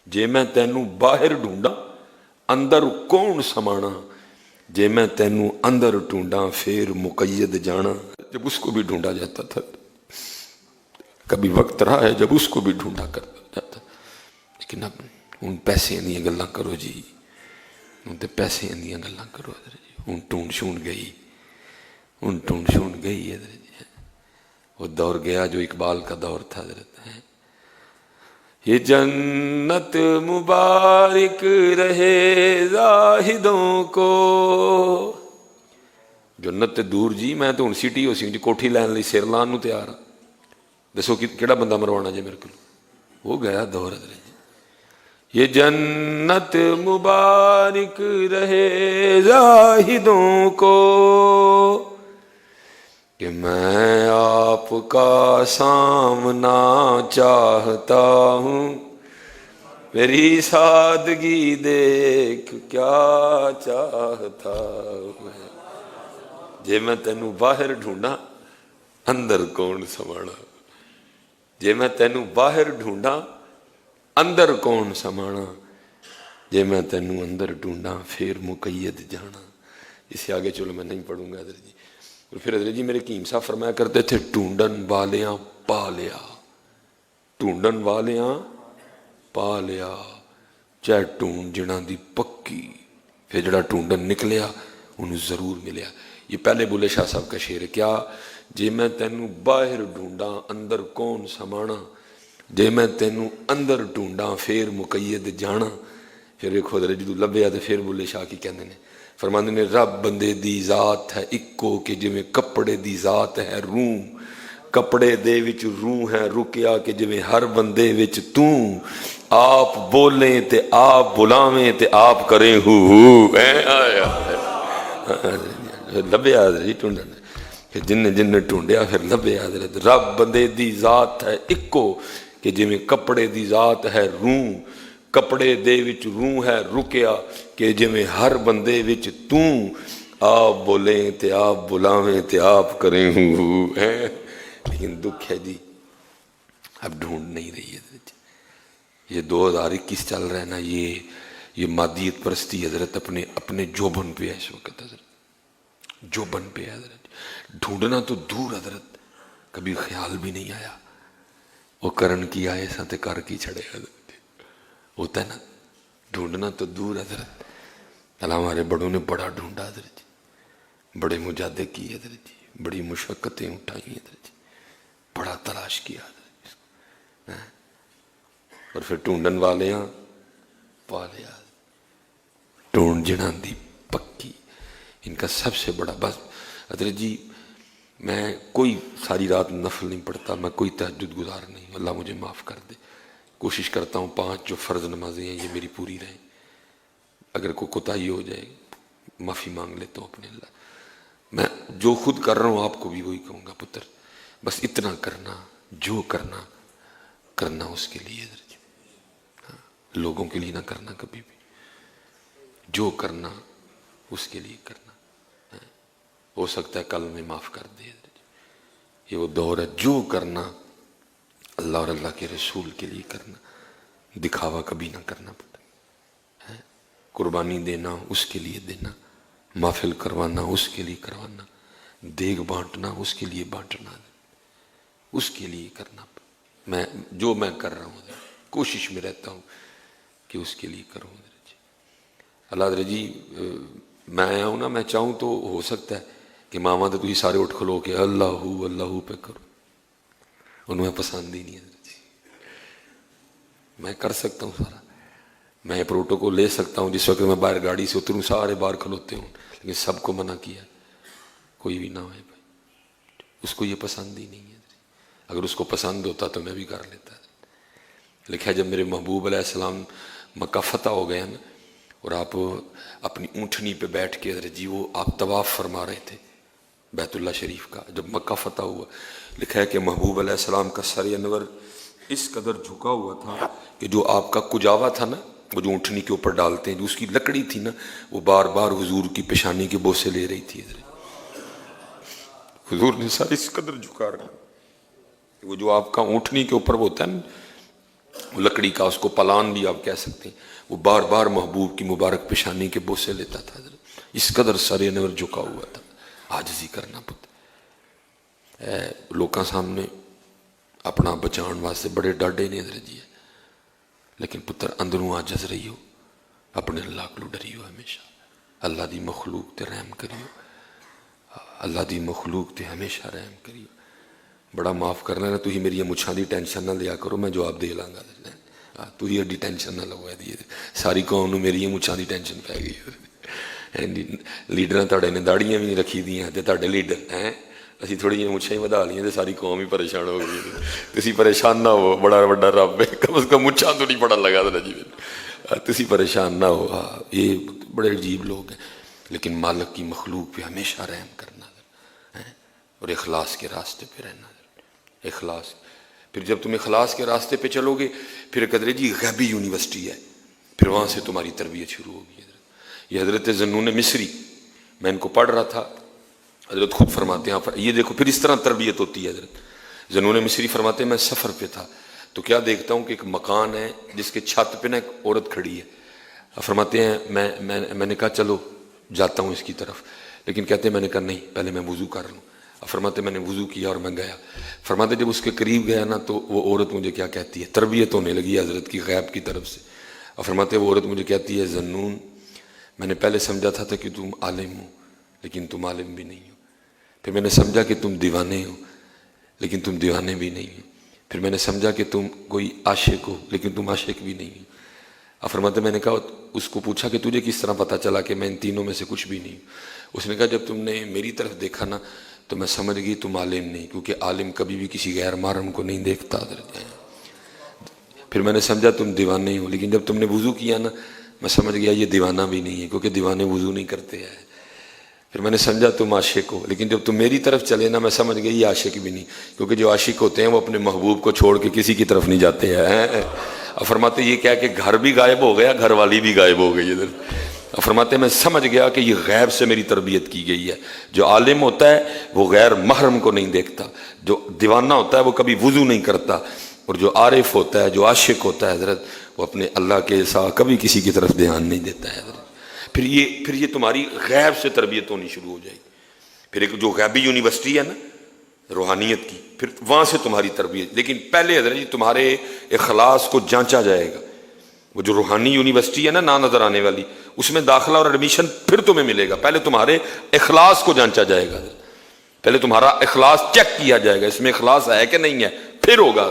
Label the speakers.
Speaker 1: जे मैं तैनू बाहर ढूंढा अंदर कौन समाना, जे मैं तैनू अंदर ढूंढा फिर मुकय्यद जाना। जब उसको भी ढूंढा जाता था, कभी वक्त रहा है जब उसको भी ढूंढा करता जाता, लेकिन अब हूँ पैसे दी गल्लां करो जी, हूँ तो पैसे दी गल्लां करो जी, हूँ ढूंढ छूंढ गई, हूँ ढूंढ छूंढ गई है। वो दौर गया जो इकबाल का दौर था हजरत है। ये जन्नत मुबारक रहे जाहिदों को। जन्नत दूर जी, मैं तो हूँ सिटी हो सी जी कोठी लैन लई सिर लान नूं तैयार हाँ। दसो कि केड़ा बंदा मरवाना जे मेरे को, वो गया दौर हजरत जी। ये जन्नत मुबारक रहे जाहिदों को कि मैं आपका सामना चाहता हूँ, मेरी सादगी देख क्या चाहता मैं। जे मैं तेनू बाहर ढूंढा अंदर कौन समाना, जे मैं तेनू बाहर ढूंढा अंदर कौन समाना, जे मैं तेनू अंदर ढूंढा फिर मुकय्यद जाना। इससे आगे चलो मैं नहीं पढ़ूंगा हजरत जी। और फिर हजरत जी मेरे कीम साहब फरमाया करते थे, ढूंढन वालियां पा लिया, ढूंढन वालियां पा लिया, चाहे ढूंढ जिन्हां दी पक्की, फिर जड़ा ढूंढन निकलिया उन्हें जरूर मिलिया। ये पहले बुले शाह साहब का शेर है। क्या, जे मैं तेनू बाहर ढूंढा अंदर कौन समाना, जे मैं तेनू अंदर ढूंढा फिर मुकय्यद जाना। फिर वेखो हजरत जी लभ्या तो फिर बुले शाह की कहते हैं, फरमाते ने रब बंदे दी जात है इक्को कि जिवें कपड़े दी जात है रूह, कपड़े दे विच रूह है रुकिया कि जिवें हर बंदे विच तू, आप बोलें ते आप बुलावें ते आप करें हु आया लभ्या जी ढूंढन। फिर जिन्ने जिन्ने ढूंढिया फिर लभ्या हजरत। रब बंदे दी जात है इक्को कि जिवें कपड़े दी जात है रूह, कपड़े दे विच रूह है रुकिया कि जिवें हर बंदे विच तू, आप बोले ते आप बुलावें ते आप करें हूँ है। लेकिन दुख है जी अब ढूंढ नहीं रही है। ये 2021 चल रहा है ना, ये मादियत परस्ती हजरत अपने अपने जोबन पे है इस वक्त हजरत, जोबन पे है हजरत। ढूंढना तो दूर हजरत, कभी ख्याल भी नहीं आया वो करन की आए साथ कर की छड़े हजरत। होता है ना, ढूंढना तो दूर हजरत। अल्लाह हमारे बड़ों ने बड़ा ढूंढा हजरत जी, बड़े मुजादे किए हजरत जी, बड़ी मुशक्कतें उठाई हजरत जी, बड़ा तलाश किया हजरत जी। और फिर ढूंढन वाले पा लिया, ढूंढ जिन्हां दी पक्की। इनका सबसे बड़ा बस हजरत जी, मैं कोई सारी रात नफल नहीं पढ़ता, मैं कोई तहज्जुद गुजार नहीं, अल्लाह मुझे माफ़ कर दे। कोशिश करता हूँ 5 जो फ़र्ज़ नमाजें हैं ये मेरी पूरी रहें। अगर कोई कोताही हो जाए माफ़ी मांग लेता हूँ अपने अल्लाह। मैं जो खुद कर रहा हूँ आपको भी वही कहूँगा, पुत्र बस इतना करना, जो करना करना उसके लिए हजरत जी, हाँ, लोगों के लिए ना करना कभी भी, जो करना उसके लिए करना है। हो सकता है कल में माफ़ कर दे हजरत जी। ये वो दौर है, जो करना अल्लाह और अल्लाह के रसूल के लिए करना, दिखावा कभी ना करना पड़ता है। कुर्बानी देना उसके लिए देना, महफिल करवाना उसके लिए करवाना, देग बांटना उसके लिए बांटना, उसके लिए करना। मैं जो मैं कर रहा हूँ कोशिश में रहता हूँ कि उसके लिए करूँ जी। अल्लाह जी मैं आया हूँ ना, मैं चाहूँ तो हो सकता है कि मामा तो तुम सारे उठ खलो के अल्लाहू अल्लाहू पे करो, उन्हें पसंद ही नहीं है जी। मैं कर सकता हूँ सारा, मैं प्रोटोकॉल ले सकता हूँ, जिस वक्त मैं बाहर गाड़ी से उतरूँ सारे बाहर खलोते हूँ, लेकिन सबको मना किया कोई भी ना होए भाई, उसको ये पसंद ही नहीं है। अगर उसको पसंद होता तो मैं भी कर लेता। लिखा जब मेरे महबूब अलैहिस्सलाम मक्का फतह हो गया ना, और आप अपनी ऊँटनी पे बैठ के हजरत जी वो आप तवाफ़ फरमा रहे थे बैतुल्ला शरीफ का, जब मक्का फतह हुआ, लिखा है कि महबूब अलैहिस्सलाम का सर अनवर इस कदर झुका हुआ था कि जो आपका कुजावा था ना, वो जो ऊँटनी के ऊपर डालते हैं, जो उसकी लकड़ी थी ना, वो बार बार हुजूर की पेशानी के बोसे ले रही थी। हुजूर ने सर इस कदर झुका रखा, वो जो आपका ऊँटनी के ऊपर होता है ना, وہ لکڑی کا اس کو پلان بھی آپ کہہ سکتے ہیں، وہ بار بار محبوب کی مبارک پیشانی کے بوسے لیتا تھا حضرت، اس قدر سر انور جھکا ہوا تھا، عاجزی کرنا پتر لوکاں سامنے اپنا بچان واسطے بڑے ڈاڈے نے حضرت جی، لیکن پتر اندروں عاجز رہی ہو، اپنے اللہ کو ڈری ہو، ہمیشہ اللہ دی مخلوق تے رحم کریو، اللہ دی مخلوق تے ہمیشہ رحم کریو۔ بڑا معاف کرنا نا، تھی میری مچھاں دی ٹینشن نہ لیا کرو، میں جواب دے لاں گا، تھی ایڈی ٹینشن نہ لو، ساری قوم نو میری مچھاں دی ٹینشن پی گئی۔ لیڈراں تہاڈے نے داڑیاں بھی نہیں رکھی دیاں تے تہاڈے لیڈر ہیں، اسی تھوڑی جی مچھاں ہی ودا لیاں تے ساری قوم ہی پریشان ہو گئی۔ تسی پریشان نہ ہو، بڑا بڑا رب ہے، کم از کم مچھاں تو نہیں بڑا لگا تھا جی، تسی پریشان نہ ہو۔ یہ بڑے عجیب لوگ ہیں، لیکن مالک کی مخلوق پہ ہمیشہ رحم کرنا اور اخلاص کے راستے پہ رہنا، اخلاص۔ پھر جب تم اخلاص کے راستے پہ چلو گے، پھر قدرے جی غیبی یونیورسٹی ہے، پھر وہاں سے تمہاری تربیت شروع ہوگی۔ یہ حضرت ذنون مصری، میں ان کو پڑھ رہا تھا، حضرت خود فرماتے ہیں، یہ دیکھو پھر اس طرح تربیت ہوتی ہے۔ حضرت ذنون مصری فرماتے ہیں میں سفر پہ تھا تو کیا دیکھتا ہوں کہ ایک مکان ہے جس کے چھت پہ نا ایک عورت کھڑی ہے۔ فرماتے ہیں میں نے کہا چلو جاتا ہوں اس کی طرف، لیکن کہتے ہیں میں نے کہا نہیں، پہلے میں وضو کر لوں۔ فرماتے میں نے وضو کیا اور میں گیا۔ فرماتے جب اس کے قریب گیا نا تو وہ عورت مجھے کیا کہتی ہے، تربیت ہونے لگی ہے حضرت کی غیب کی طرف سے۔ فرماتے وہ عورت مجھے کہتی ہے ذنون، میں نے پہلے سمجھا تھا کہ تم عالم ہو لیکن تم عالم بھی نہیں ہو، پھر میں نے سمجھا کہ تم دیوانے ہو لیکن تم دیوانے بھی نہیں ہو، پھر میں نے سمجھا کہ تم کوئی عاشق ہو لیکن تم عاشق بھی نہیں ہو۔ فرماتے میں نے کہا اس کو پوچھا کہ تجھے کس طرح پتہ چلا کہ میں ان تینوں میں سے کچھ بھی نہیں ہوں؟ اس نے کہا جب تم نے میری طرف دیکھا نا تو میں سمجھ گئی تم عالم نہیں، کیونکہ عالم کبھی بھی کسی غیر محرم کو نہیں دیکھتا۔ پھر میں نے سمجھا تم دیوانے ہو، لیکن جب تم نے وضو کیا نا میں سمجھ گیا یہ دیوانہ بھی نہیں ہے، کیونکہ دیوانے وضو نہیں کرتے ہیں۔ پھر میں نے سمجھا تم عاشق ہو، لیکن جب تم میری طرف چلے نا میں سمجھ گئی یہ عاشق بھی نہیں، کیونکہ جو عاشق ہوتے ہیں وہ اپنے محبوب کو چھوڑ کے کسی کی طرف نہیں جاتے ہیں۔ فرماتے یہ کیا کہ گھر بھی غائب ہو گیا، گھر والی بھی غائب ہو گئی ادھر۔ فرماتے میں سمجھ گیا کہ یہ غیب سے میری تربیت کی گئی ہے۔ جو عالم ہوتا ہے وہ غیر محرم کو نہیں دیکھتا، جو دیوانہ ہوتا ہے وہ کبھی وضو نہیں کرتا، اور جو عارف ہوتا ہے، جو عاشق ہوتا ہے حضرت، وہ اپنے اللہ کے ساتھ کبھی کسی کی طرف دھیان نہیں دیتا ہے حضرت۔ پھر یہ تمہاری غیب سے تربیت ہونی شروع ہو جائے گی۔ پھر ایک جو غیبی یونیورسٹی ہے نا روحانیت کی، پھر وہاں سے تمہاری تربیت، لیکن پہلے حضرت جی تمہارے اخلاص کو جانچا جائے گا۔ وہ جو روحانی یونیورسٹی ہے نا نہ نظر آنے والی، اس میں داخلہ اور ایڈمیشن پھر تمہیں ملے گا، پہلے تمہارے اخلاص کو جانچا جائے گا، پہلے تمہارا اخلاص چیک کیا جائے گا، اس میں اخلاص ہے کہ نہیں ہے، پھر ہوگا۔